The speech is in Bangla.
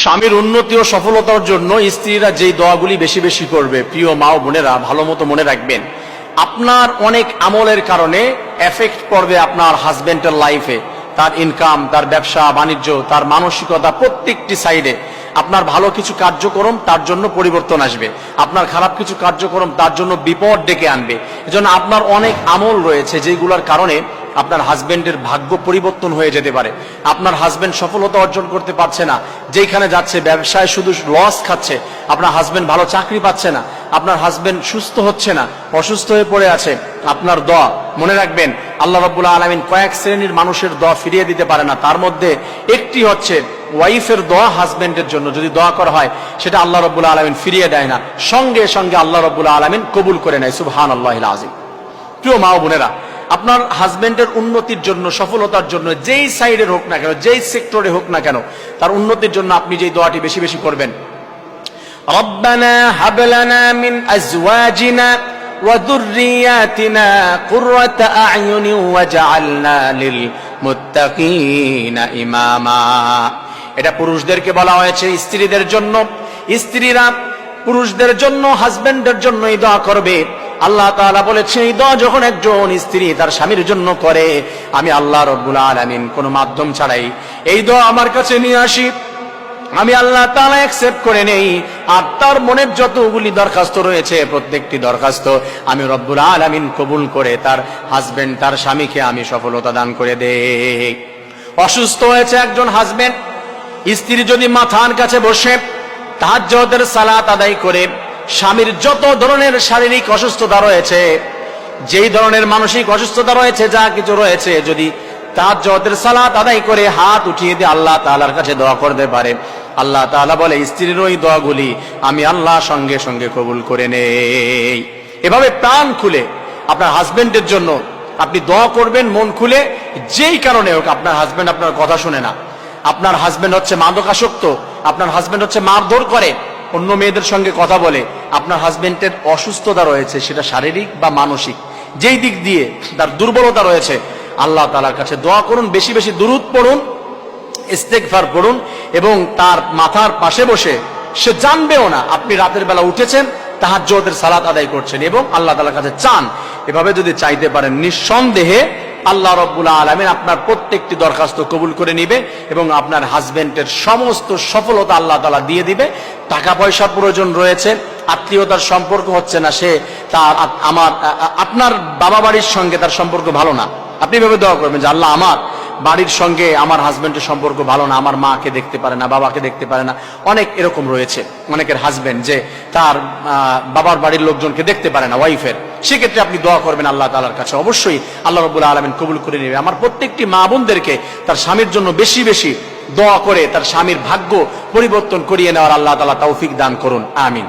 স্বামীর উন্নতি ও সফলতার জন্য স্ত্রীরা যেই দোয়াগুলি বেশি বেশি করবে, প্রিয় মা ও বোনেরা ভালো মতো মনে রাখবেন, আপনার অনেক আমলের কারণে এফেক্ট পড়বে আপনার হাজবেন্ডের লাইফে, তার ইনকাম, তার ব্যবসা বাণিজ্য, তার মানসিকতা, প্রত্যেকটি সাইডে। আপনার ভালো কিছু কার্যক্রম তার জন্য পরিবর্তন আসবে, আপনার খারাপ কিছু কার্যক্রম তার জন্য বিপদ ডেকে আনবে। এজন্য আপনার অনেক আমল রয়েছে যেগুলোর কারণে আপনার হাজবেন্ডের ভাগ্য পরিবর্তন হয়ে যেতে পারে। আপনার হাজবেন্ড সফলতা অর্জন করতে পারছে না, যেখানে যাচ্ছে ব্যবসায় শুধু লস খাচ্ছে, আপনার হাজবেন্ড ভালো চাকরি পাচ্ছে না, আপনার হাজবেন্ড সুস্থ হচ্ছে না, অসুস্থ হয়ে পড়ে আছে। আপনার দোয়া মনে রাখবেন, আল্লাহ রাব্বুল আলামিন কয়েক শ্রেণীর মানুষের দোয়া ফিরিয়ে দিতে পারে না, তার মধ্যে একটি হচ্ছে ওয়াইফের দোয়া হাজবেন্ডের জন্য যদি দোয়া করা হয় সেটা আল্লাহ রাব্বুল আলামিন ফিরিয়ে দেয় না, সঙ্গে সঙ্গে আল্লাহ রাব্বুল আলামিন কবুল করে নেয়। সুবহানাল্লাহিল আযীম। প্রিয় মা ও বোনেরা, আপনার হাজবেন্ডের উন্নতির জন্য, সফলতার জন্য, যেই সাইডের হোক না কেন, যেই সেক্টরে হোক না কেন, তার উন্নতির জন্য আপনি যেই দোয়াটি বেশি বেশি করবেন, রব্বানা হাব লানা মিন আজওয়াজিনা ওয়া যুররিয়াতিনা কুররাতা আ'য়ুনি ওয়াজআলনা লিল মুত্তাকিনা ইমামা। এটা পুরুষদেরকে বলা হয়েছে, স্ত্রীদের জন্য। স্ত্রীরা পুরুষদের জন্য, হাজবেন্ডের জন্য এই দোয়া করবে। আল্লাহ তাআলা বলেছে, এই দোয়া যখন একজন স্ত্রী তার স্বামীর জন্য করে, আমি আল্লাহ রাব্বুল আলামিন কোনো মাধ্যম ছাড়াই এই দোয়া আমার কাছে নিয়ে আসি, আমি আল্লাহ তাআলা অ্যাকসেপ্ট করে নেই। আর তার মনের যতগুলি দরখাস্ত রয়েছে প্রত্যেকটি দরখাস্ত আমি রব্বুল আলামিন কবুল করে তার হাজবেন্ড, তার স্বামীকে আমি সফলতা দান করে দেই। অসুস্থ হয়েছে একজন হাজবেন্ড, স্ত্রী যদি মাথার কাছে বসে তাহাজ্জুদের সালাত আদায় করে স্বামীর যত ধরনের শারীরিক অসুস্থতা রয়েছে, যেই ধরনের মানসিক অসুস্থতা রয়েছে, যা কিছু রয়েছে, যদি তাহাজ্জুদের সালাত আদায় করে হাত উঠিয়ে দিয়ে আল্লাহ তাআলার কাছে দোয়া করতে পারে, আল্লাহ তাআলা বলে স্ত্রীর ওই দোয়াগুলি আমি আল্লাহ সঙ্গে সঙ্গে কবুল করে নেই। এভাবে প্রাণ খুলে আপনার হাজবেন্ডের জন্য আপনি দোয়া করবেন, মন খুলে। যেই কারণে হোক, আপনার হাজবেন্ড আপনার কথা শুনে না, আপনার হাজবেন্ড হচ্ছে মাদকাসক্ত, আপনার হাজবেন্ড হচ্ছে মারধর করে, অন্য মেয়েদের সঙ্গে কথা বলে, আপনার হাজবেন্ডের অসুস্থতা রয়েছে, সেটা শারীরিক বা মানসিক, যেই দিক দিয়ে তার দুর্বলতা রয়েছে, আল্লাহ তাআলার কাছে দোয়া করুন, বেশি বেশি দুরূদ পড়ুন, ইস্তেগফার পড়ুন, এবং তার মাথার পাশে বসে, সে জানবেও না আপনি রাতের বেলা উঠেছেন, তাহাজ্জুদের সালাত আদায় করছেন এবং আল্লাহ তাআলার কাছে চান। এভাবে যদি চাইতে পারেন, নিঃসন্দেহে আল্লাহ রাব্বুল আলামিন আপনার প্রত্যেকটি দরখাস্ত কবুল করে নিবে এবং আপনার হাজবেন্ডের সমস্ত সফলতা আল্লাহ তাআলা দিয়ে দিবে। টাকা পয়সার প্রয়োজন রয়েছে, আত্মীয়তার সম্পর্ক হচ্ছে না, সে তার আপনার বাবা বাড়ির সঙ্গে তার সম্পর্ক ভালো না, আপনি এভাবে দোয়া করবেন যে আল্লাহ আমার বাড়ির সঙ্গে আমার হাজবেন্ডের সম্পর্ক ভালো না, আমার মাকে দেখতে পারে না, বাবাকে দেখতে পারে না। অনেক এরকম রয়েছে, অনেকের হাজবেন্ড যে তার বাবার বাড়ির লোকজনকে দেখতে পারে না, ওয়াইফের। সেক্ষেত্রে আপনি দোয়া করবেন আল্লাহ তাআলার কাছে, অবশ্যই আল্লাহ রাব্বুল আলামিন কবুল করে নেবে। আমার প্রত্যেকটি মা বোনদেরকে তার স্বামীর জন্য বেশি বেশি দোয়া করে তার স্বামীর ভাগ্য পরিবর্তন করিয়ে নেওয়ার আল্লাহ তাআলা তৌফিক দান করুন, আমিন।